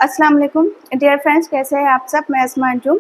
अस्सलाम वालेकुम dear friends, कैसे हैं आप सब। मैं अस्मा अंजुम।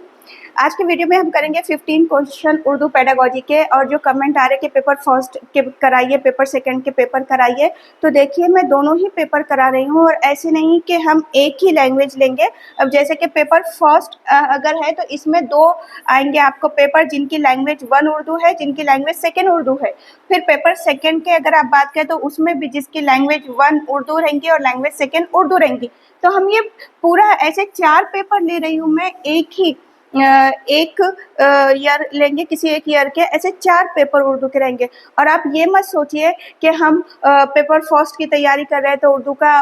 आज के वीडियो में हम करेंगे 15 क्वेश्चन उर्दू पेडागोजी के। और जो कमेंट आ रहे कि पेपर फर्स्ट के कराइए, पेपर सेकंड के पेपर कराइए, तो देखिए मैं दोनों ही पेपर करा रही हूँ। और ऐसे नहीं कि हम एक ही लैंग्वेज लेंगे। अब जैसे कि पेपर फर्स्ट अगर है तो इसमें दो आएंगे आपको पेपर, जिनकी लैंग्वेज 1 उर्दू है, जिनकी लैंग्वेज सेकेंड उर्दू है। फिर पेपर सेकेंड के अगर आप बात करें तो उसमें भी जिसकी लैंग्वेज 1 उर्दू रहेंगी और लैंग्वेज सेकेंड उर्दू रहेंगी। तो हम ये पूरा ऐसे 4 पेपर ले रही हूँ मैं, एक ईयर लेंगे, किसी एक ईयर के ऐसे 4 पेपर उर्दू के रहेंगे। और आप ये मत सोचिए कि हम पेपर फर्स्ट की तैयारी कर रहे हैं तो उर्दू का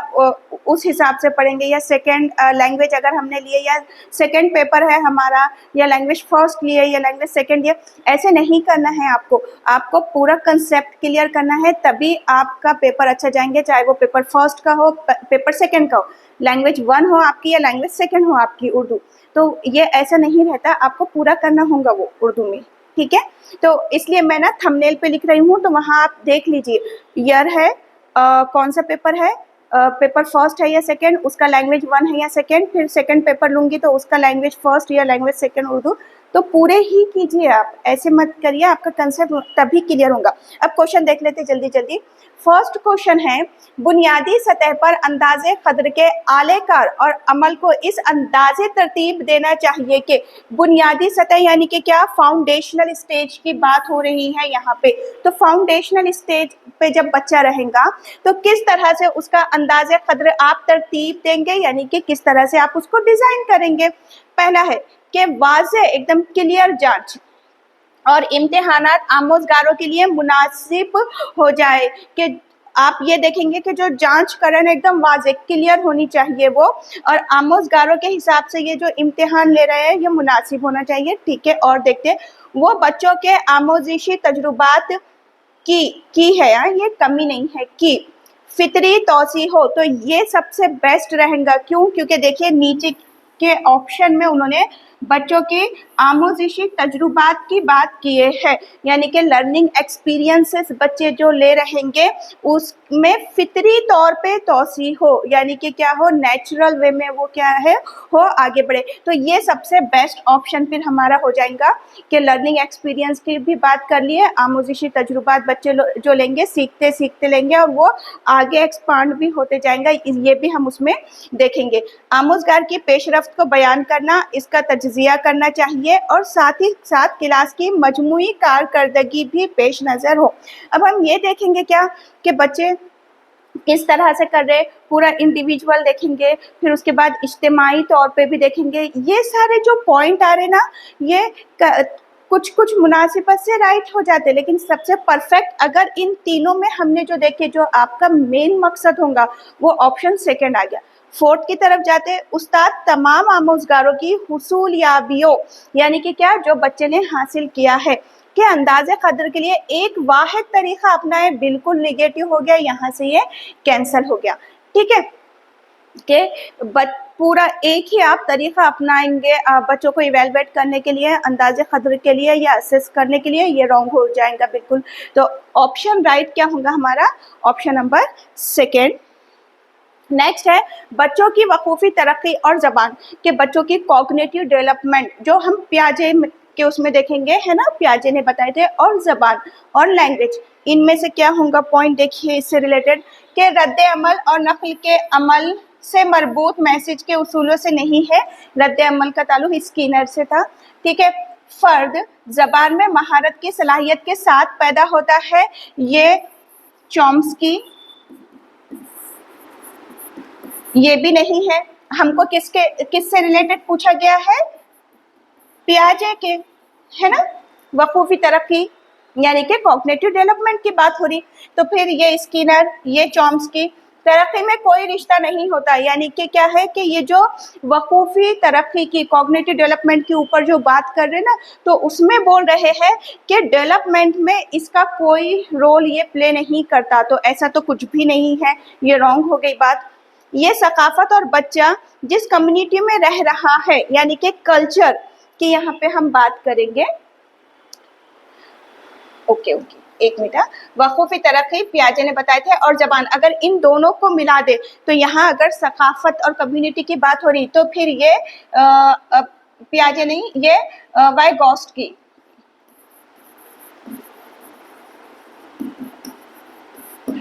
उस हिसाब से पढ़ेंगे, या सेकेंड लैंग्वेज अगर हमने लिए, या सेकेंड पेपर है हमारा, या लैंग्वेज फर्स्ट लिए या लैंग्वेज सेकेंड लिए। ऐसे नहीं करना है आपको पूरा कंसेप्ट क्लियर करना है, तभी आपका पेपर अच्छा जाएंगे। चाहे वो पेपर फर्स्ट का हो, पेपर सेकेंड का हो, लैंग्वेज 1 हो आपकी या लैंग्वेज सेकेंड हो आपकी उर्दू। तो ये ऐसा नहीं रहता, आपको पूरा करना होगा वो उर्दू में, ठीक है। तो इसलिए मैं ना थंबनेल पे लिख रही हूँ, तो वहाँ आप देख लीजिए ईयर है, कौन सा पेपर है, पेपर फर्स्ट है या सेकेंड, उसका लैंग्वेज 1 है या सेकेंड। फिर सेकेंड पेपर लूँगी तो उसका लैंग्वेज फर्स्ट या लैंग्वेज सेकेंड उर्दू। तो पूरे ही कीजिए आप, ऐसे मत करिए, आपका कंसेप्ट तभी क्लियर होगा। अब क्वेश्चन देख लेते जल्दी जल्दी। फर्स्ट क्वेश्चन है, बुनियादी सतह पर अंदाजे कद्र के आलेकार और अमल को इस अंदाजे तरतीब देना चाहिए कि बुनियादी सतह यानी कि क्या, फाउंडेशनल स्टेज की बात हो रही है यहाँ पे। तो फाउंडेशनल स्टेज पे जब बच्चा रहेगा तो किस तरह से उसका अंदाजे कद्र आप तरतीब देंगे, यानी कि किस तरह से आप उसको डिजाइन करेंगे। पहला है कि वाज़े एकदम क्लियर जांच और इम्तिहानात आमोजगारों के लिए मुनासिब हो जाए, कि आप ये देखेंगे कि जो जांच करण एकदम वाज़े क्लियर होनी चाहिए वो, और आमोजगारों के हिसाब से ये जो इम्तिहान ले रहे हैं ये मुनासिब होना चाहिए, ठीक है। और देखते हैं वो बच्चों के आमोजिशी तजुर्बात की है, ये कमी नहीं है, की फितरी तौसी हो, तो ये सबसे बेस्ट रहेगा। क्यों? क्योंकि देखिए नीचे के ऑप्शन में उन्होंने बच्चों के आमोजिशी तजुर्बात की बात किए हैं, यानी कि लर्निंग एक्सपीरियंसेस बच्चे जो ले रहेंगे उसमें फितरी तौर पे तौसी हो, यानी कि क्या हो, नेचुरल वे में वो क्या है हो, आगे बढ़े। तो ये सबसे बेस्ट ऑप्शन फिर हमारा हो जाएगा कि लर्निंग एक्सपीरियंस की भी बात कर लिए, आमोजिशी तजुर्बात बच्चे जो लेंगे सीखते सीखते लेंगे और वो आगे एक्सपांड भी होते जाएंगे, ये भी हम उसमें देखेंगे। आमोजगार की पेशरफ्त को बयान करना, इसका तज्जिया करना चाहिए, और साथ ही साथ क्लास की मजमूई कारकर्दगी भी पेश नज़र हो। अब हम ये देखेंगे क्या कि बच्चे किस तरह से कर रहे, पूरा इंडिविजुअल देखेंगे, फिर उसके बाद इज्तिमाई तौर पे भी देखेंगे। ये सारे जो पॉइंट आ रहे ना, ये कुछ कुछ मुनासिबत से राइट हो जाते, लेकिन सबसे परफेक्ट अगर इन तीनों में हमने जो देखे, जो आपका मेन मकसद होगा, वो ऑप्शन सेकेंड आ गया। फोर्थ की तरफ जाते, उस्ताद तमाम आमोजगारों की हुसूलियाबियों, यानी कि क्या, जो बच्चे ने हासिल किया है, के अंदाजे कदर के लिए एक वाहिद तरीका अपनाए। बिल्कुल निगेटिव हो गया, यहाँ से ये कैंसिल हो गया, ठीक है। कि पूरा एक ही आप तरीका अपनाएंगे बच्चों को इवेलुएट करने के लिए, अंदाजे कदर के लिए या असेस करने के लिए, ये रॉन्ग हो जाएगा बिल्कुल। तो ऑप्शन राइट क्या होगा हमारा, ऑप्शन नंबर सेकेंड। नेक्स्ट है बच्चों की वकूफ़ी तरक्की और ज़बान, के बच्चों की कॉग्निटिव डेवलपमेंट, जो हम पियाजे के उसमें देखेंगे, है ना, पियाजे ने बताए थे, और ज़बान और लैंग्वेज, इनमें से क्या होगा पॉइंट देखिए इससे रिलेटेड, के रद्द अमल और नकल के अमल से मरबूत मैसेज के उसूलों से नहीं है। रद्द अमल का ताल्लुक स्किनर से था, ठीक है। फ़र्द ज़बान में महारत की सलाहियत के साथ पैदा होता है, ये चॉम्स्की, ये भी नहीं है। हमको किससे रिलेटेड पूछा गया है, पियाजे के, है ना, वकूफ़ी तरक्की यानी कि कॉग्निटिव डेवलपमेंट की बात हो रही। तो फिर ये स्किनर, ये चॉम्स्की, तरक्की में कोई रिश्ता नहीं होता, यानी कि क्या है कि ये जो वकूफ़ी तरक्की की, कॉग्निटिव डेवलपमेंट के ऊपर जो बात कर रहे हैं ना, तो उसमें बोल रहे हैं कि डेवलपमेंट में इसका कोई रोल ये प्ले नहीं करता। तो ऐसा तो कुछ भी नहीं है, ये रॉन्ग हो गई बात। ये सकाफत और बच्चा जिस कम्युनिटी में रह रहा है, यानी कि कल्चर की यहाँ पे हम बात करेंगे। ओके। एक मिनट, वकूफ़ी तरक्की पियाजे ने बताए थे और ज़बान, अगर इन दोनों को मिला दे तो यहाँ अगर सकाफत और कम्युनिटी की बात हो रही तो फिर ये पियाजे नहीं, ये वाइगॉस्की।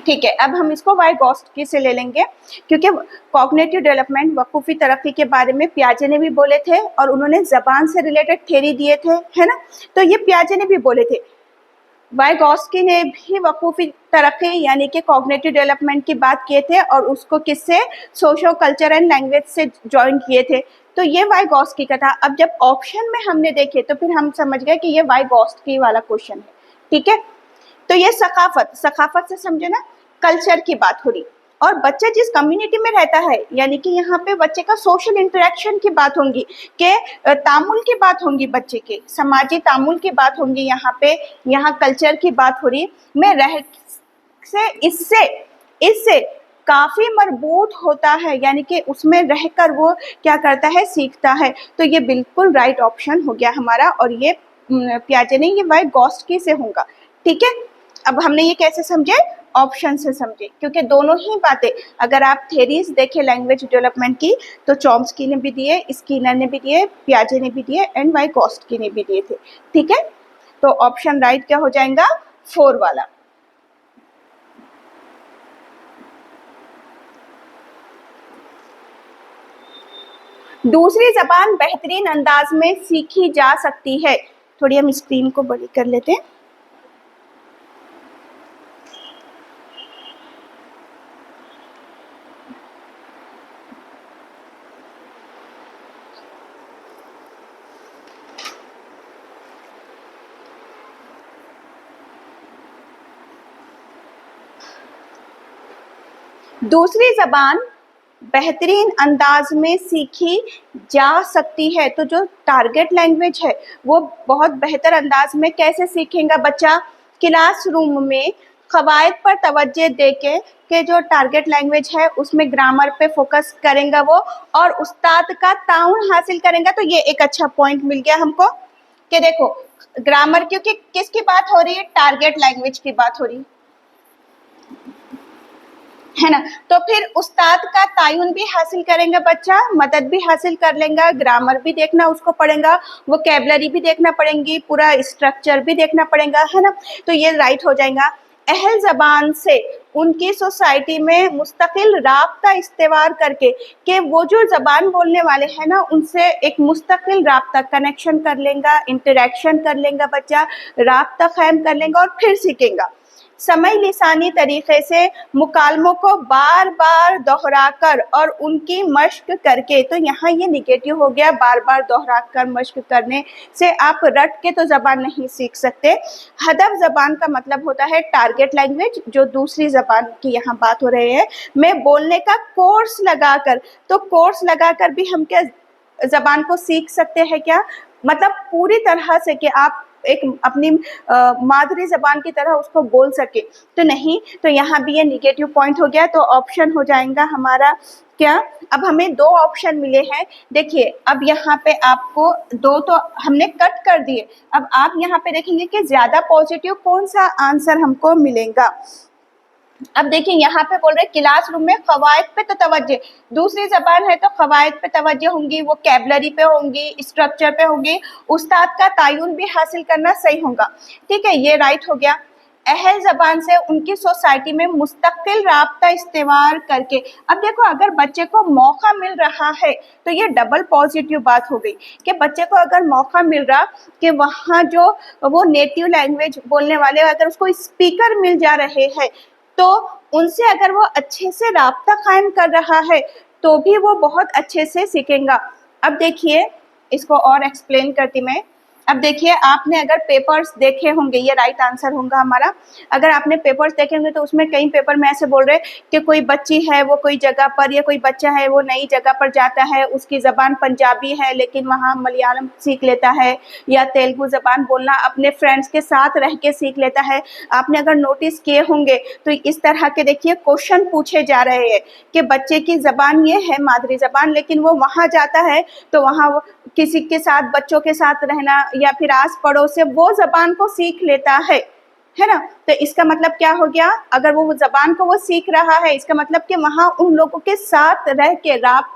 ठीक है, अब हम इसको वाइगॉस्की से ले लेंगे क्योंकि कॉग्निटिव डेवलपमेंट वकूफ़ी तरक्की के बारे में पियाजे ने भी बोले थे और उन्होंने ज़बान से रिलेटेड थ्योरी दिए थे, है ना, तो ये पियाजे ने भी बोले थे। वाइगॉस्की ने भी वकूफ़ी तरक्की यानी कि कॉग्निटिव डेवलपमेंट की बात किए थे और उसको किससे, सोशो कल्चर एंड लैंग्वेज से ज्वाइन किए थे, तो ये वाइगॉस्की का था। अब जब ऑप्शन में हमने देखे तो फिर हम समझ गए कि ये वाइगॉस्की वाला क्वेश्चन है। ठीक है, तो ये सकाफत से समझे ना, कल्चर की बात हो रही, और बच्चा जिस कम्युनिटी में रहता है यानी कि यहाँ पे बच्चे का सोशल इंटरेक्शन की बात होंगी, के तामुल की बात होंगी, बच्चे के समाजी तामुल की बात होंगी, यहाँ पे यहाँ कल्चर की बात हो रही, मैं रह से इससे काफ़ी मरबूत होता है, यानी कि उसमें रहकर वो क्या करता है, सीखता है। तो ये बिल्कुल राइट ऑप्शन हो गया हमारा, और ये पियाजे ने ये वाइगॉस्की से होगा। ठीक है, अब हमने ये कैसे समझे, ऑप्शन से समझे, क्योंकि दोनों ही बातें, अगर आप थेरीज देखें लैंग्वेज डेवलपमेंट की तो चॉम्स्की ने भी दिए, स्किनर ने भी दिए, पियाजे ने भी दिए एंड वाइगॉस्की ने भी दिए थे। ठीक है, तो ऑप्शन राइट क्या हो जाएगा, 4 वाला। दूसरी जबान बेहतरीन अंदाज में सीखी जा सकती है। थोड़ी हम स्क्रीन को बड़ी कर लेते हैं। दूसरी जबान बेहतरीन अंदाज में सीखी जा सकती है, तो जो टारगेट लैंग्वेज है वो बहुत बेहतर अंदाज में कैसे सीखेगा बच्चा, क्लासरूम में कवायद पर तवज्जो देके के जो टारगेट लैंग्वेज है उसमें ग्रामर पे फोकस करेंगे वो, और उस्ताद का ताउन हासिल करेंगे। तो ये एक अच्छा पॉइंट मिल गया हमको कि देखो ग्रामर, क्योंकि किसकी बात हो रही है, टारगेट लैंग्वेज की बात हो रही है ना, तो फिर उस्ताद का तायुन भी हासिल करेंगे बच्चा, मदद भी हासिल कर लेंगे, ग्रामर भी देखना उसको पड़ेगा, वोकैबुलरी भी देखना पड़ेगी, पूरा स्ट्रक्चर भी देखना पड़ेगा, है ना, तो ये राइट हो जाएगा। अहल ज़बान से उनकी सोसाइटी में मुस्तकिल राब्ता इस्तेवार करके, कि वो जो ज़बान बोलने वाले हैं ना उनसे एक मुस्तकिल राब्ता कनेक्शन कर लेंगे, इंटरेक्शन कर लेंगे बच्चा, राब्ता कायम कर लेंगे और फिर सीखेगा। समय लिसानी तरीके से मुकालमों को बार बार दोहराकर और उनकी मश्क करके, तो यहाँ ये निगेटिव हो गया, बार बार दोहराकर मश्क करने से आप रट के तो ज़बान नहीं सीख सकते। हदफ ज़बान का मतलब होता है टारगेट लैंग्वेज, जो दूसरी ज़बान की यहाँ बात हो रही है, मैं बोलने का कोर्स लगाकर, तो कोर्स लगाकर भी हम क्या ज़बान को सीख सकते हैं क्या, मतलब पूरी तरह से कि आप एक अपनी मादरी ज़बान की तरह उसको बोल सके, तो नहीं, तो यहाँ भी ये निगेटिव पॉइंट हो गया, तो ऑप्शन हो जाएगा हमारा क्या। अब हमें 2 ऑप्शन मिले हैं, देखिए अब यहाँ पे आपको 2 तो हमने कट कर दिए, अब आप यहाँ पे देखेंगे कि ज़्यादा पॉजिटिव कौन सा आंसर हमको मिलेगा। अब देखिए यहाँ पे बोल रहे क्लासरूम में कवायद पे तो तवज्जो, दूसरी ज़बान है तो कवायद पे तवज्जो होंगी, वो कैबलरी पे होंगी, स्ट्रक्चर पे होंगी, उस्ताद का तायुन भी हासिल करना सही होगा। ठीक है, ये राइट हो गया। अहल ज़बान से उनकी सोसाइटी में मुस्तकिल राब्ता इस्तेमाल करके, अब देखो अगर बच्चे को मौका मिल रहा है तो ये डबल पॉजिटिव बात हो गई कि बच्चे को अगर मौका मिल रहा कि वहाँ जो वो नेटिव लैंग्वेज बोलने वाले अगर उसको स्पीकर मिल जा रहे हैं तो उनसे अगर वो अच्छे से राब्ता कायम कर रहा है तो भी वो बहुत अच्छे से सीखेगा। अब देखिए इसको और एक्सप्लेन करती मैं। अब देखिए आपने अगर पेपर्स देखे होंगे, ये राइट आंसर होगा हमारा, अगर आपने पेपर्स देखे होंगे तो उसमें कई पेपर में ऐसे बोल रहे कि कोई बच्ची है वो कोई जगह पर, या कोई बच्चा है वो नई जगह पर जाता है, उसकी ज़बान पंजाबी है लेकिन वहाँ मलयालम सीख लेता है, या तेलुगु ज़बान बोलना अपने फ्रेंड्स के साथ रह के सीख लेता है। आपने अगर नोटिस किए होंगे तो इस तरह के देखिए क्वेश्चन पूछे जा रहे हैं कि बच्चे की ज़बान ये है मादरी ज़बान, लेकिन वो वहाँ जाता है तो वहाँ वो किसी के साथ, बच्चों के साथ रहना या फिर आस पड़ोस से वो ज़बान को सीख लेता है। है ना। तो इसका मतलब क्या हो गया, अगर वो ज़बान को वो सीख रहा है, इसका मतलब कि वहाँ उन लोगों के साथ रह के राब्ता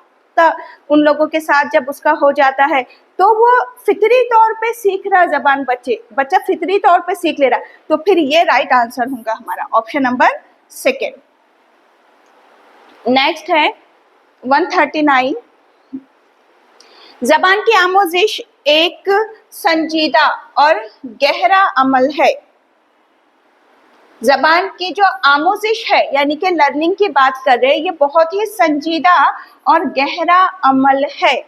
उन लोगों के साथ जब उसका हो जाता है तो वो फितरी तौर पे सीख रहा ज़बान, बच्चा फितरी तौर पे सीख ले रहा। तो फिर ये राइट आंसर होगा हमारा ऑप्शन नंबर सेकेंड। नेक्स्ट है 139, ज़बान की आमोजिश एक संजीदा और गहरा अमल है। ज़बान की जो आमोजिश है यानी कि लर्निंग की बात कर रहे हैं, ये बहुत ही संजीदा और गहरा अमल है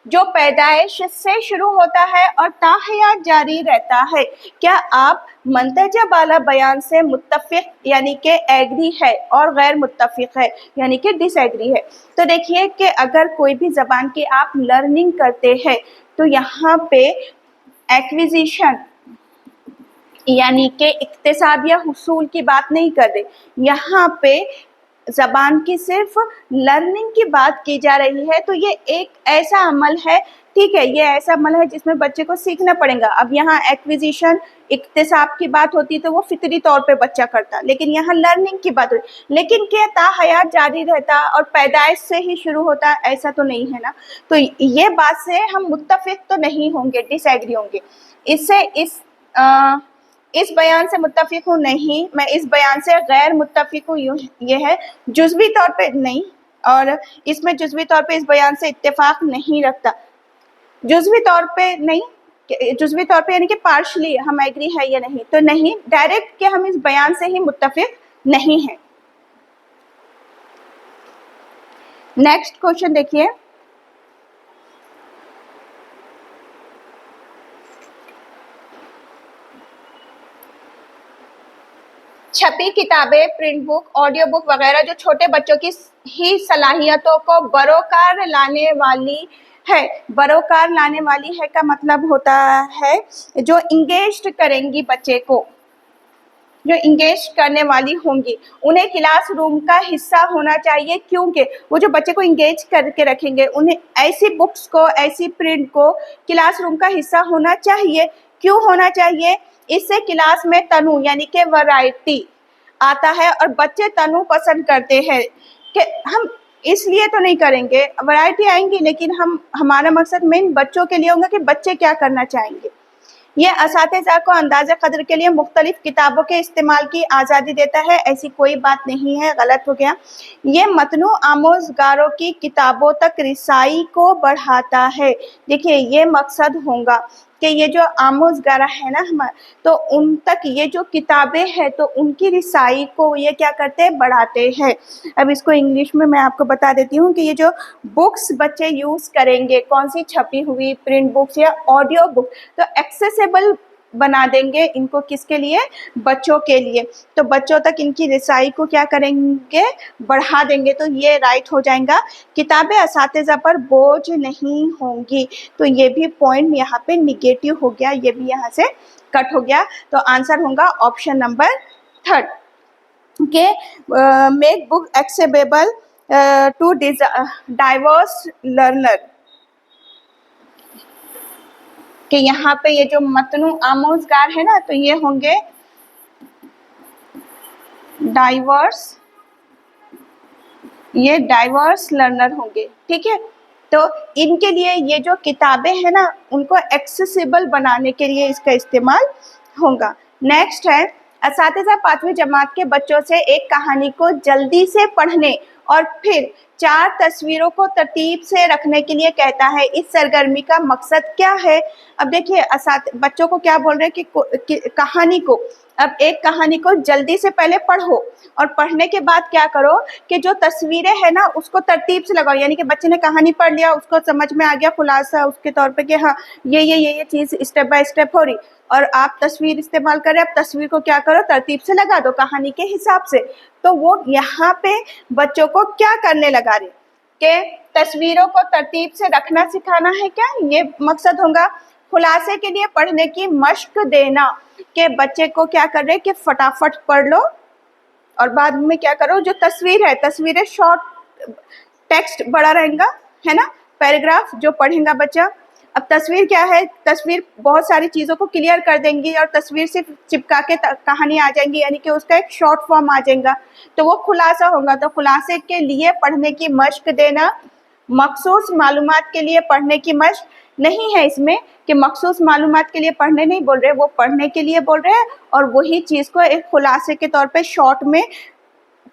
जो पैदाइश से शुरू होता है और ताहयात जारी रहता है। क्या आप मंतजा बाला बयान से मुत्तफिक यानी कि एग्री है और गैर मुत्तफिक है यानी कि डिसएग्री है? तो देखिए कि अगर कोई भी ज़बान की आप लर्निंग करते हैं तो यहाँ पे एक्विजिशन यानी कि इक्तिसाब या हुसूल की बात नहीं कर रहे, यहाँ पे ज़बान की सिर्फ लर्निंग की बात की जा रही है। तो ये एक ऐसा अमल है, ठीक है, ये ऐसा अमल है जिसमें बच्चे को सीखना पड़ेगा। अब यहाँ एक्विजिशन इक्तिसाब की बात होती तो वो फितरी तौर पे बच्चा करता, लेकिन यहाँ लर्निंग की बात होती। लेकिन क्या ताहयात जारी रहता और पैदाइश से ही शुरू होता, ऐसा तो नहीं है ना। तो ये बात से हम मुत्तफिक तो नहीं होंगे, डिसएग्री होंगे। इससे इस बयान से मुत्तफिक हूँ नहीं, मैं इस बयान से गैर मुत्तफिक हूँ, ये है जुज़वी तौर पे नहीं, और इसमें जुज़वी तौर पे इस बयान से इत्तेफाक नहीं रखता। जुज़वी तौर पे नहीं, जुज़वी तौर पे यानी कि पार्शली हम एग्री है या नहीं, तो नहीं, डायरेक्ट कि हम इस बयान से ही मुत्तफिक नहीं है। नेक्स्ट क्वेश्चन देखिए, छपी किताबें, प्रिंट बुक, ऑडियो बुक वगैरह जो छोटे बच्चों की ही सलाहियतों को बरोकार लाने वाली है। बरोकार लाने वाली है का मतलब होता है जो इंगेज करेंगी बच्चे को, जो इंगेज करने वाली होंगी, उन्हें क्लासरूम का हिस्सा होना चाहिए, क्योंकि वो जो बच्चे को इंगेज करके रखेंगे उन्हें ऐसी बुक्स को, ऐसी प्रिंट को क्लासरूम का हिस्सा होना चाहिए। क्यों होना चाहिए? इससे क्लास में तनु यानी कि वैरायटी आता है और बच्चे तनु पसंद करते हैं। कि हम इसलिए तो नहीं करेंगे, वैरायटी आएंगी, लेकिन हमारा मकसद मेन बच्चों के लिए होगा कि बच्चे क्या करना चाहेंगे। ये असातिज़ा को अंदाज़े क़द्र के लिए मुख्तलिफ किताबों के इस्तेमाल की आज़ादी देता है, ऐसी कोई बात नहीं है, गलत हो गया। ये मतनू आमोज़गारों की किताबों तक रिसाई को बढ़ाता है। देखिए ये मकसद होगा कि ये जो आमोज़गारा है ना हमारा, तो उन तक ये जो किताबें हैं तो उनकी रिसाई को ये क्या करते हैं, बढ़ाते हैं। अब इसको इंग्लिश में मैं आपको बता देती हूँ कि ये जो बुक्स बच्चे यूज़ करेंगे, कौन सी छपी हुई प्रिंट बुक्स या ऑडियो बुक, तो एक्सेसिबल बना देंगे इनको, किसके लिए, बच्चों के लिए। तो बच्चों तक इनकी रिसाई को क्या करेंगे, बढ़ा देंगे। तो ये राइट हो जाएगा। किताबें असातिज़ा पर बोझ नहीं होंगी, तो ये भी पॉइंट यहाँ पे निगेटिव हो गया, ये भी यहाँ से कट हो गया। तो आंसर होगा ऑप्शन नंबर थर्ड के make book accessible to diverse learner, कि यहाँ पे ये जो मतनू आमोज़गार है ना, तो ये होंगे डाइवर्स लर्नर होंगे, ठीक है। तो इनके लिए ये जो किताबें हैं ना, उनको एक्सेसिबल बनाने के लिए इसका इस्तेमाल होगा। नेक्स्ट है, असातिज़ा 5वीं जमात के बच्चों से एक कहानी को जल्दी से पढ़ने और फिर 4 तस्वीरों को तरतीब से रखने के लिए कहता है। इस सरगर्मी का मकसद क्या है? अब देखिए बच्चों को क्या बोल रहे हैं कि कहानी को, अब एक कहानी को जल्दी से पहले पढ़ो और पढ़ने के बाद क्या करो कि जो तस्वीरें हैं ना उसको तरतीब से लगाओ। यानी कि बच्चे ने कहानी पढ़ लिया, उसको समझ में आ गया खुलासा उसके तौर पे कि हाँ ये चीज़ स्टेप बाय स्टेप हो रही, और आप तस्वीर इस्तेमाल करें, अब तस्वीर को क्या करो, तरतीब से लगा दो कहानी के हिसाब से। तो वो यहाँ पे बच्चों को क्या करने लगा रहे कि तस्वीरों को तरतीब से रखना सिखाना है, क्या ये मकसद होगा। खुलासे के लिए पढ़ने की मश्क देना, कि बच्चे को क्या कर रहे कि फटाफट पढ़ लो और बाद में क्या करो, जो तस्वीर है, तस्वीरें शॉर्ट, टेक्स्ट बड़ा रहेगा, है ना, पैराग्राफ जो पढ़ेगा बच्चा। अब तस्वीर क्या है, तस्वीर बहुत सारी चीज़ों को क्लियर कर देंगी और तस्वीर सिर्फ चिपका के कहानी आ जाएंगी, यानी कि उसका एक शॉर्ट फॉर्म आ जाएगा, तो वो खुलासा होगा। तो खुलासे के लिए पढ़ने की मश्क देना, मखसूस मालूमात के लिए पढ़ने की मश्क नहीं है इसमें कि मखसूस मालूमात के लिए पढ़ने नहीं बोल रहे, वो पढ़ने के लिए बोल रहे हैं और वही चीज़ को एक खुलासे के तौर पे शॉर्ट में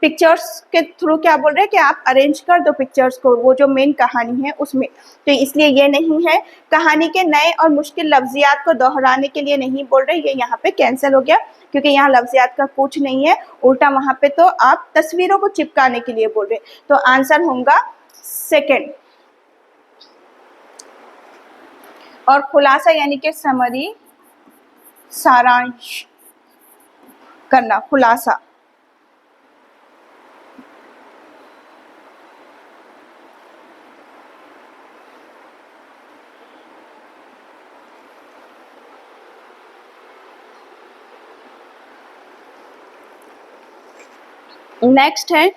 पिक्चर्स के थ्रू क्या बोल रहे हैं कि आप अरेंज कर दो पिक्चर्स को, वो जो मेन कहानी है उसमें। तो इसलिए ये नहीं है। कहानी के नए और मुश्किल लफ्जियात को दोहराने के लिए नहीं बोल रहे, ये यहाँ पे कैंसिल हो गया क्योंकि यहाँ लफ्जियात का कुछ नहीं है, उल्टा वहाँ पे तो आप तस्वीरों को चिपकाने के लिए बोल रहे। तो आंसर होगा सेकेंड। और खुलासा यानी कि समरी, सारांश करना, खुलासा। नेक्स्ट है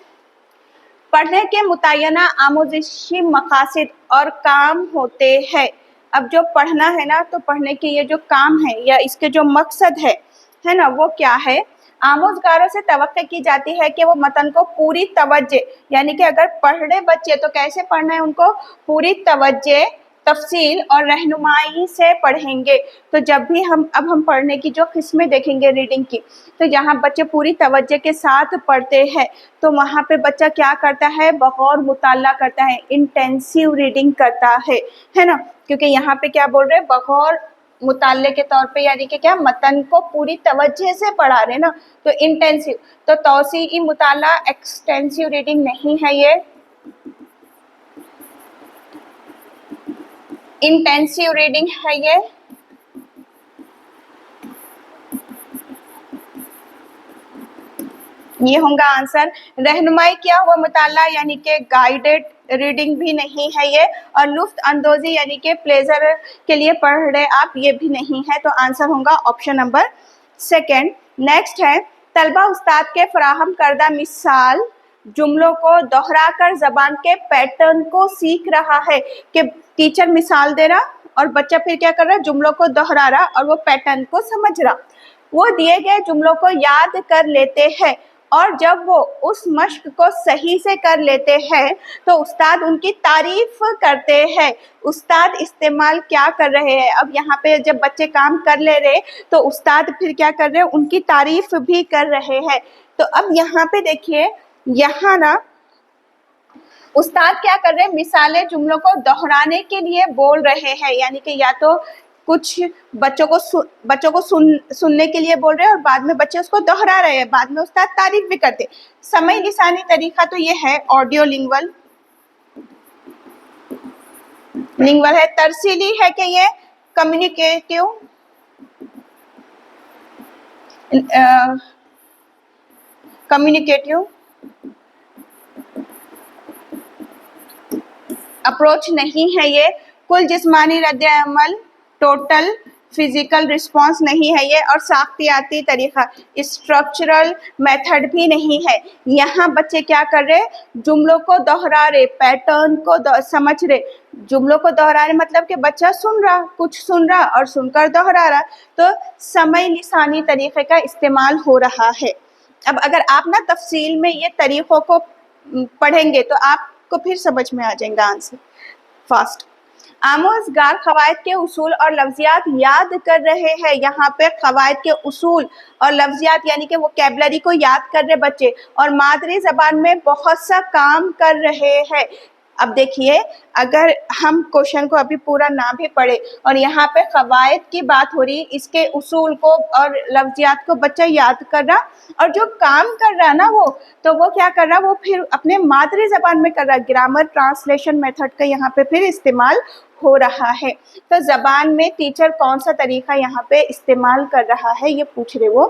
पढ़ने के मुतय्यना आमोजिशी मकासद और काम होते हैं। अब जो पढ़ना है ना, तो पढ़ने के ये जो काम है या इसके जो मकसद है ना, वो क्या है। आमोजगारों से तवक्को की जाती है कि वो मतन को पूरी तवज्जो, यानी कि अगर पढ़ रहे बच्चे तो कैसे पढ़ना है, उनको पूरी तवज्जो, तफसील और रहनुमाई से पढ़ेंगे। तो जब भी हम पढ़ने की जो किस्में देखेंगे रीडिंग की, तो जहाँ बच्चे पूरी तवज्जो के साथ पढ़ते हैं तो वहाँ पे बच्चा क्या करता है, बगौर मुताला करता है, इंटेंसिव रीडिंग करता है ना। क्योंकि यहाँ पे क्या बोल रहे हैं, बगौर मुताले के तौर पे, यानी कि क्या मतन को पूरी तवज्जो से पढ़ा रहे ना, तो इंटेंसिव। तो तौसीई मुताला एक्सटेंसिव रीडिंग नहीं है, ये इंटेंसिव रीडिंग है। ये होगा आंसर। रहनुमाई किया हुआ मुताला यानी कि गाइडेड रीडिंग भी नहीं है ये, और लुफ्त अंदोजी यानी कि प्लेजर के लिए पढ़ रहे आप, ये भी नहीं है। तो आंसर होगा ऑप्शन नंबर सेकेंड। नेक्स्ट है तलबा उस्ताद के फराहम करदा मिसाल जुमलों को दोहराकर जबान के पैटर्न को सीख रहा है। कि टीचर मिसाल दे रहा और बच्चा फिर क्या कर रहा है, जुमलों को दोहरा रहा और वो पैटर्न को समझ रहा। वो दिए गए जुमलों को याद कर लेते हैं और जब वो उस मश्क को सही से कर लेते हैं तो उस्ताद उनकी तारीफ करते हैं। उस्ताद इस्तेमाल क्या कर रहे हैं, अब यहाँ पे जब बच्चे काम कर ले रहे तो उस्ताद फिर क्या कर रहे हैं, उनकी तारीफ भी कर रहे हैं। तो अब यहाँ पे देखिए, यहाँ ना उस्ताद क्या कर रहे हैं, मिसालें जुमलों को दोहराने के लिए बोल रहे हैं, यानी कि या तो कुछ बच्चों को सुनने के लिए बोल रहे हैं और बाद में बच्चे उसको दोहरा रहे हैं, बाद में उस्ताद तारीफ भी करते। समय लिसानी तरीका तो ये है ऑडियो लिंगवल है। तरसीली है कि ये कम्युनिकेटिव अप्रोच नहीं है ये। कुल जिस्मानी रद्द-ए-अमल, टोटल फिजिकल रिस्पॉन्स नहीं है ये, और साख्तियाती तरीका स्ट्रक्चरल मेथड भी नहीं है। यहाँ बच्चे क्या कर रहे, जुमलों को दोहरा रहे, पैटर्न को समझ रहे। जुमलों को दोहरा रहे मतलब कि बच्चा सुन रहा, कुछ सुन रहा और सुनकर दोहरा रहा, तो समय लिसानी तरीके का इस्तेमाल हो रहा है। अब अगर आप ना तफसील में ये तरीक़ों को पढ़ेंगे तो आपको फिर समझ में आ जाएगा आंसर फास्ट। आमोज़गार क़वायद के उसूल और लफ्ज़ियात याद कर रहे हैं। यहाँ पे क़वायद के उसूल और लफ्ज़ियात यानी कि वोकैबुलरी को याद कर रहे बच्चे और मादरी ज़बान में बहुत सा काम कर रहे हैं। अब देखिए, अगर हम क्वेश्चन को अभी पूरा ना भी पढ़े और यहाँ पे क़वायद की बात हो रही, इसके उसूल को और लफ्ज़ियात को बच्चा याद कर रहा और जो काम कर रहा ना वो क्या कर रहा, वो फिर अपने मादरी ज़बान में कर रहा। ग्रामर ट्रांसलेशन मेथड का यहाँ पे फिर इस्तेमाल हो रहा है। तो ज़बान में टीचर कौन सा तरीका यहाँ पे इस्तेमाल कर रहा है, ये पूछ रहे वो।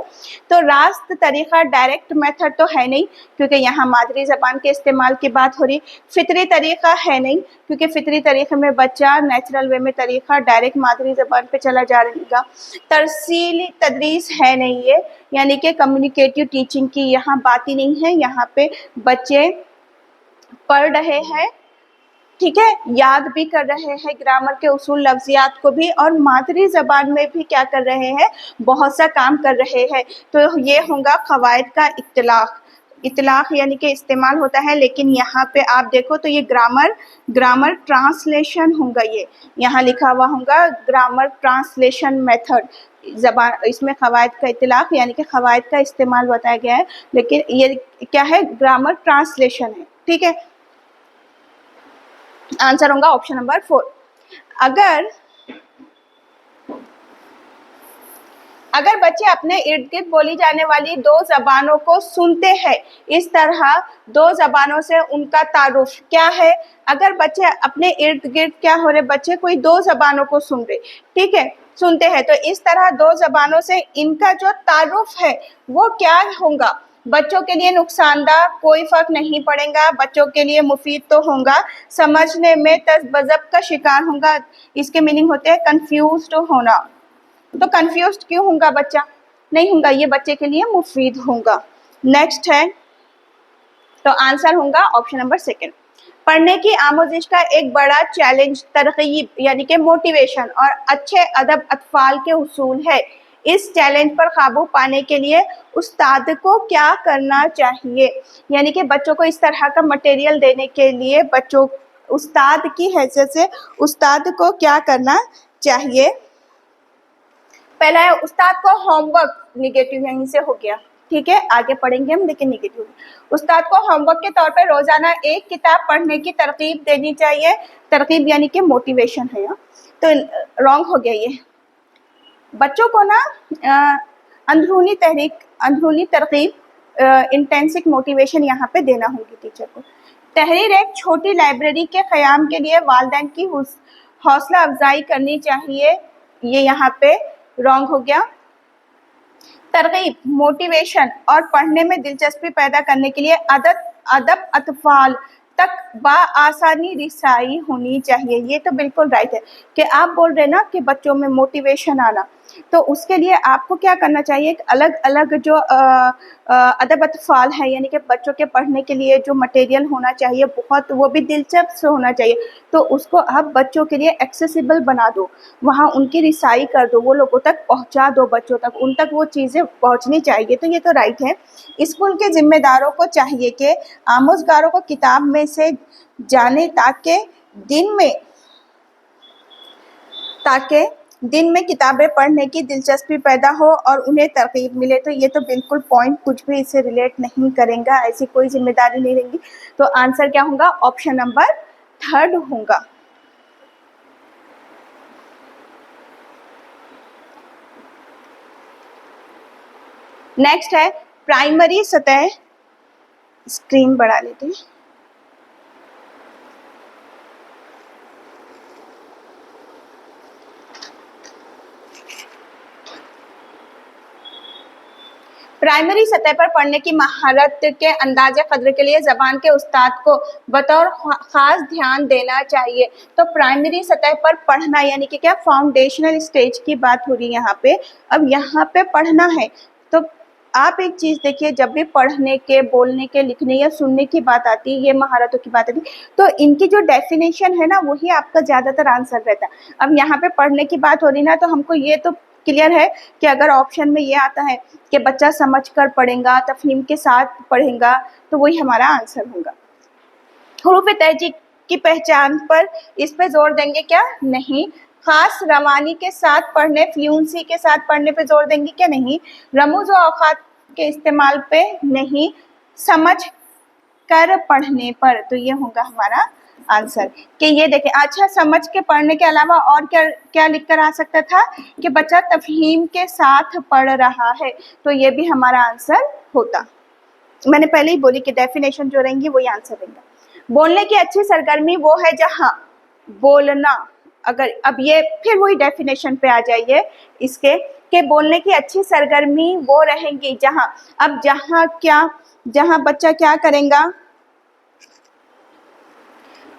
तो रास्त तरीका डायरेक्ट मेथड तो है नहीं क्योंकि यहाँ मादरी ज़बान के इस्तेमाल की बात हो रही। फितरी तरीका है नहीं क्योंकि फितरी तरीके में बच्चा नेचुरल वे में तरीका डायरेक्ट मादरी ज़बान पे चला जाएगा। तरसीली तदरीस है नहीं ये, यानी कि कम्युनिकेटिव टीचिंग की यहाँ बात ही नहीं है। यहाँ पे बच्चे पढ़ रहे हैं ठीक है, याद भी कर रहे हैं ग्रामर के उसूल लफ्जियात को भी, और मादरी ज़बान में भी क्या कर रहे हैं, बहुत सा काम कर रहे हैं। तो ये होगा क़वायद का इत्तलाक़। इत्तलाक़ यानी कि इस्तेमाल होता है, लेकिन यहाँ पे आप देखो तो ये ग्रामर ट्रांसलेशन होगा। ये यहाँ लिखा हुआ होगा ग्रामर ट्रांसलेशन मेथड। ज़बान इसमें क़वायद का इत्तलाक़ यानी कि क़वायद का इस्तेमाल बताया गया है, लेकिन ये क्या है, ग्रामर ट्रांसलेशन है। ठीक है, आंसर होगा ऑप्शन नंबर 4। अगर बच्चे अपने इर्द गिर्द बोली जाने वाली दो जबानों को सुनते हैं, इस तरह दो जबानों से उनका तारुफ क्या है। अगर बच्चे अपने इर्द गिर्द क्या हो रहे, बच्चे कोई दो जबानों को सुन रहे, ठीक है, सुनते हैं, तो इस तरह दो जबानों से इनका जो तारुफ है वो क्या होगा। बच्चों के लिए नुकसानदायक कोई फर्क नहीं पड़ेगा, बच्चों के लिए मुफीद तो होगा, समझने में तज़ब्ज़ब का शिकार होगा। इसके मीनिंग होते हैं कंफ्यूज्ड होना। तो कंफ्यूज्ड क्यों होगा बच्चा, नहीं होगा, ये बच्चे के लिए मुफीद होगा। नेक्स्ट है, तो आंसर होगा ऑप्शन नंबर 2। पढ़ने की आमोजिश का एक बड़ा चैलेंज तरकीब यानी कि मोटिवेशन और अच्छे अदब अतफाल के उसूल है। इस चैलेंज पर काबू पाने के लिए उस्ताद को क्या करना चाहिए, यानी कि बच्चों को इस तरह का मटेरियल देने के लिए बच्चों उस्ताद की हैसियत से उस्ताद को क्या करना चाहिए। पहला है उस्ताद को होमवर्क, निगेटिव यहीं से हो गया, ठीक है, आगे पढ़ेंगे हम, लेकिन निगेटिव। उस्ताद को होमवर्क के तौर पे रोजाना एक किताब पढ़ने की तरकीब देनी चाहिए। तरकीब यानी कि मोटिवेशन है यहाँ, तो रॉन्ग हो गया ये। बच्चों को ना अंदरूनी तरकीब इंटेंसिक मोटिवेशन यहाँ पे देना होगी टीचर को। तहरीर एक छोटी लाइब्रेरी के क़याम के लिए वालिदैन की हौसला अफजाई करनी चाहिए, ये यहाँ पे रॉन्ग हो गया। तरकीब, मोटिवेशन और पढ़ने में दिलचस्पी पैदा करने के लिए अदब अतफाल तक बआसानी रिसाई होनी चाहिए, ये तो बिल्कुल राइट है। कि आप बोल रहे ना कि बच्चों में मोटिवेशन आना, तो उसके लिए आपको क्या करना चाहिए, एक अलग अलग जो अदब अतफाल है यानी कि बच्चों के पढ़ने के लिए जो मटेरियल होना चाहिए बहुत, वो भी दिलचस्प होना चाहिए, तो उसको आप बच्चों के लिए एक्सेसिबल बना दो, वहाँ उनकी रिसाई कर दो, वो लोगों तक पहुँचा दो, बच्चों तक, उन तक वो चीज़ें पहुँचनी चाहिए, तो ये तो राइट है। स्कूल के जिम्मेदारों को चाहिए कि आमोजगारों को किताब में से जाने ताकि दिन में किताबें पढ़ने की दिलचस्पी पैदा हो और उन्हें तरकीब मिले। तो ये तो बिल्कुल पॉइंट कुछ भी इससे रिलेट नहीं करेगा, ऐसी कोई जिम्मेदारी नहीं रहेगी। तो आंसर क्या होगा, ऑप्शन नंबर 3 होगा। नेक्स्ट है प्राइमरी सतह, स्क्रीन बढ़ा लेते हैं। प्राइमरी सतह पर पढ़ने की महारत के अंदाजे कदर के लिए ज़बान के उस्ताद को बतौर ख़ास ध्यान देना चाहिए। तो प्राइमरी सतह पर पढ़ना यानी कि क्या, फाउंडेशनल स्टेज की बात हो रही है यहाँ पे। अब यहाँ पे पढ़ना है तो आप एक चीज़ देखिए, जब भी पढ़ने के, बोलने के, लिखने या सुनने की बात आती है, ये महारतों की बात आती है, तो इनकी जो डेफिनेशन है ना, वही आपका ज़्यादातर आंसर रहता है। अब यहाँ पे पढ़ने की बात हो रही ना, तो हमको ये तो क्लियर है कि अगर ऑप्शन में ये आता है कि बच्चा समझकर पढ़ेगा, तफहीम के साथ पढ़ेगा, तो वही हमारा आंसर होगा। हुरूफ तहजीक की पहचान पर इस पे जोर देंगे क्या, नहीं। खास रवानी के साथ पढ़ने, फ्लुएंसी के साथ पढ़ने पे जोर देंगे क्या, नहीं। रमूज और औकात के इस्तेमाल पे, नहीं। समझ कर पढ़ने पर, तो ये होगा हमारा आंसर। कि ये देखें, अच्छा, समझ के पढ़ने के अलावा और क्या क्या लिख कर आ सकता था कि बच्चा तफहीम के साथ पढ़ रहा है, तो ये भी हमारा आंसर होता। मैंने पहले ही बोली कि डेफिनेशन जो रहेंगी वही आंसर रहेगा। बोलने की अच्छी सरगर्मी वो है जहाँ बोलना, अगर अब ये फिर वही डेफिनेशन पे आ जाइए इसके, कि बोलने की अच्छी सरगर्मी वो रहेंगी जहाँ, अब जहाँ क्या, जहाँ बच्चा क्या करेगा,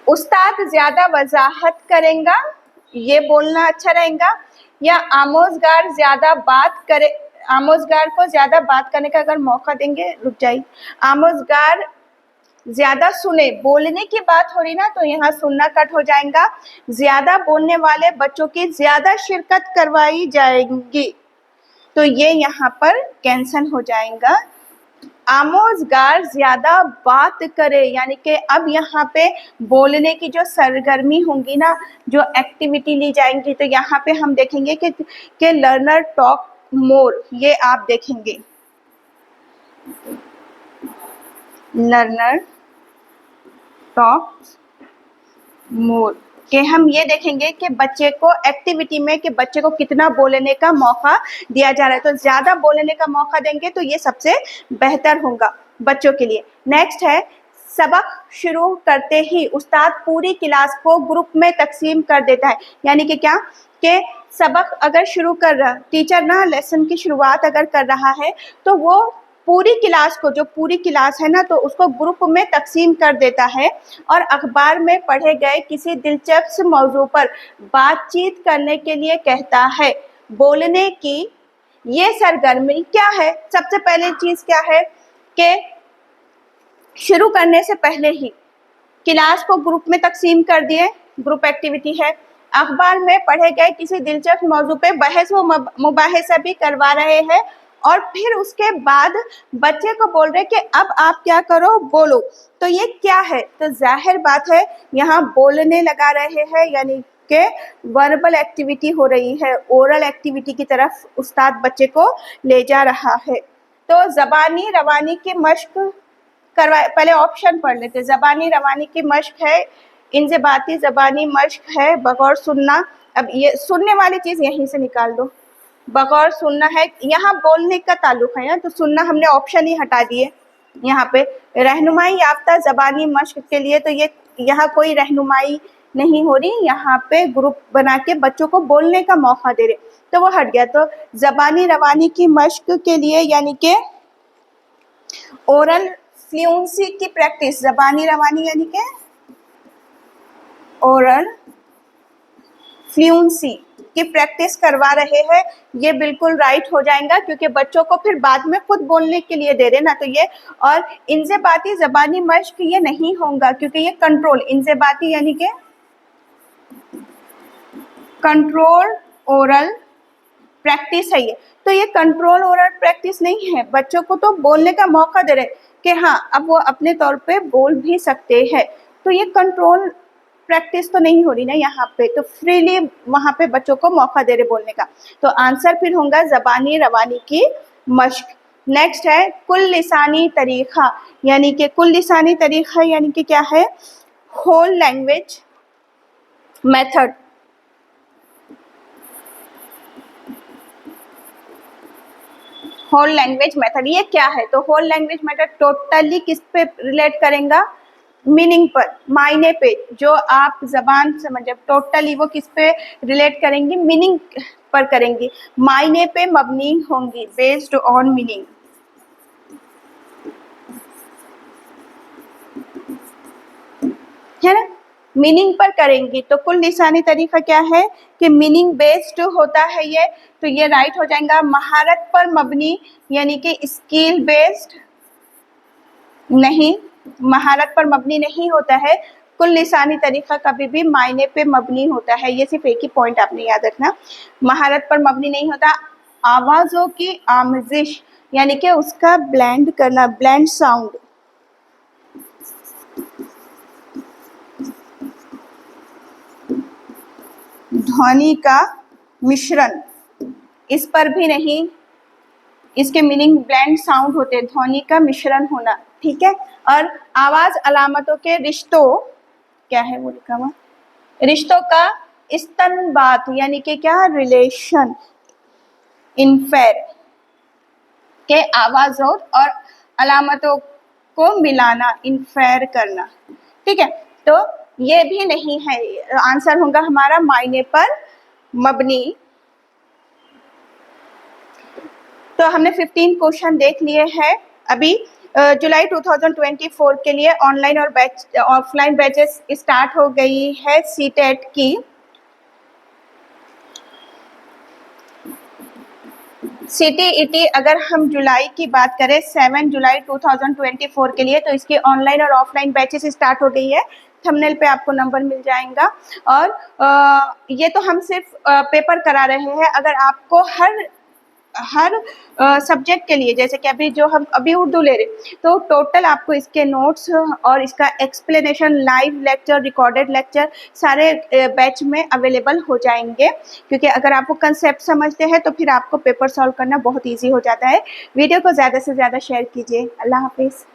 उस्ताद ज्यादा वजाहत करेगा, ये बोलना अच्छा रहेगा, या आमोजगार ज्यादा बात करे, आमोजगार को ज्यादा बात करने का अगर मौका देंगे, रुक जाइए, आमोजगार ज्यादा सुने, बोलने की बात हो रही ना तो यहाँ सुनना कट हो जाएगा। ज्यादा बोलने वाले बच्चों की ज्यादा शिरकत करवाई जाएगी, तो ये यहाँ पर कैंसल हो जाएगा। आमोजगार ज्यादा बात करे, यानी कि अब यहाँ पे बोलने की जो सरगर्मी होंगी ना, जो एक्टिविटी ली जाएंगी, तो यहाँ पे हम देखेंगे कि लर्नर टॉक मोर, ये आप देखेंगे लर्नर टॉक मोर कि हम ये देखेंगे कि बच्चे को एक्टिविटी में कि बच्चे को कितना बोलने का मौका दिया जा रहा है। तो ज़्यादा बोलने का मौका देंगे तो ये सबसे बेहतर होगा बच्चों के लिए। नेक्स्ट है, सबक शुरू करते ही उस्ताद पूरी क्लास को ग्रुप में तकसीम कर देता है। यानी कि क्या कि सबक अगर शुरू कर रहा, टीचर ना लेसन की शुरुआत अगर कर रहा है तो वो पूरी क्लास को, जो पूरी क्लास है ना, तो उसको ग्रुप में तकसीम कर देता है और अखबार में पढ़े गए किसी दिलचस्प मौजू पर बातचीत करने के लिए कहता है। बोलने की ये सरगर्मी क्या है? सबसे पहले चीज क्या है कि शुरू करने से पहले ही क्लास को ग्रुप में तकसीम कर दिए, ग्रुप एक्टिविटी है। अखबार में पढ़े गए किसी दिलचस्प मौजू पे बहस व मुबाहिसा भी करवा रहे हैं और फिर उसके बाद बच्चे को बोल रहे कि अब आप क्या करो, बोलो। तो ये क्या है? तो जाहिर बात है यहाँ बोलने लगा रहे हैं, यानी कि वर्बल एक्टिविटी हो रही है, ओरल एक्टिविटी की तरफ उस्ताद बच्चे को ले जा रहा है। तो ज़बानी रवानी की मश्क करवा, पहले ऑप्शन पढ़ लेते। ज़बानी रवानी की मश्क है, इंज़िबाती ज़बानी मश्क है, बगौर सुनना। अब ये सुनने वाली चीज़ यहीं से निकाल दो, बगौर सुनना है, यहाँ बोलने का ताल्लुक है ना, तो सुनना हमने ऑप्शन ही हटा दिए। यहाँ पे रहनुमाई याफ्ता ज़बानी मश्क के लिए, तो ये यहाँ कोई रहनुमाई नहीं हो रही, यहाँ पे ग्रुप बना के बच्चों को बोलने का मौका दे रहे, तो वो हट गया। तो ज़बानी रवानी की मश्क के लिए यानी कि ओरल फ्लुएंसी की प्रैक्टिस, ज़बानी रवानी यानी कि ओरल फ्लुएंसी की प्रैक्टिस करवा रहे हैं, ये बिल्कुल राइट हो जाएगा, क्योंकि बच्चों को फिर बाद में खुद बोलने के लिए दे रहे ना, तो ये। और इंज़िबाती ज़बानी मश्क ये नहीं होगा, क्योंकि ये कंट्रोल, इंज़िबाती यानी कि कंट्रोल ओरल प्रैक्टिस है ये, तो ये कंट्रोल ओरल प्रैक्टिस नहीं है। बच्चों को तो बोलने का मौका दे रहे कि हाँ अब वो अपने तौर पे बोल भी सकते हैं, तो ये कंट्रोल प्रैक्टिस तो नहीं हो रही ना यहाँ पे, तो फ्रीली वहाँ पे बच्चों को मौका दे रहे बोलने का। तो आंसर फिर होगा ज़बानी रवानी की मश्क। नेक्स्ट है कुल लिसानी तरीक़ा, यानी कि कुल लिसानी तरीक़ा यानी कि क्या है? Whole language method. Whole language method ये क्या है? तो होल लैंग्वेज मेथड टोटली किस पे रिलेट करेगा? मीनिंग पर, मायने पे, जो आप जबान समझे टोटली वो किस पे रिलेट करेंगी? मीनिंग पर करेंगी, मायने पे मबनी होंगी, बेस्ड ऑन मीनिंग, है ना, मीनिंग पर करेंगी। तो कुल लिसानी तरीका क्या है कि मीनिंग बेस्ड होता है ये, तो ये राइट हो जाएगा। महारत पर मबनी यानी कि स्किल बेस्ड नहीं, महारत पर मबनी नहीं होता है। कुल लिसानी तरीका कभी भी मायने पे मबनी होता है, ये सिर्फ एक ही पॉइंट आपने याद रखना, महारत पर मबनी नहीं होता। आवाज़ों की आमेजिश यानी कि उसका ब्लेंड करना, ब्लेंड साउंड, ध्वनि का मिश्रण, इस पर भी नहीं, इसके मीनिंग ब्लेंड साउंड होते हैं, ध्वनि का मिश्रण होना, ठीक है। और आवाज अलामतों के रिश्तों, क्या है वो लिखा हुआ, रिश्तों का इस्तंबात यानी कि क्या? रिलेशन, इनफेर के आवाजों और अलामतों को मिलाना, इनफेर करना, ठीक है। तो ये भी नहीं है, आंसर होगा हमारा मायने पर मबनी। तो हमने 15 क्वेश्चन देख लिए हैं। अभी जुलाई 2024 के लिए ऑनलाइन और ऑफलाइन बैचेस स्टार्ट हो गई है सीटेट की। CTET अगर हम जुलाई की बात करें 7 जुलाई 2024 के लिए, तो इसकी ऑनलाइन और ऑफलाइन बैचेस स्टार्ट हो गई है। थंबनेल पे आपको नंबर मिल जाएगा। और ये तो हम सिर्फ पेपर करा रहे हैं। अगर आपको हर सब्जेक्ट के लिए, जैसे कि अभी जो हम अभी उर्दू ले रहे, तो टोटल आपको इसके नोट्स और इसका explanation, live lecture, recorded lecture सारे बैच में अवेलेबल हो जाएंगे। क्योंकि अगर आपको कंसेप्ट समझते हैं तो फिर आपको पेपर सॉल्व करना बहुत ईजी हो जाता है। वीडियो को ज़्यादा से ज़्यादा शेयर कीजिए। अल्लाह हाफिज़।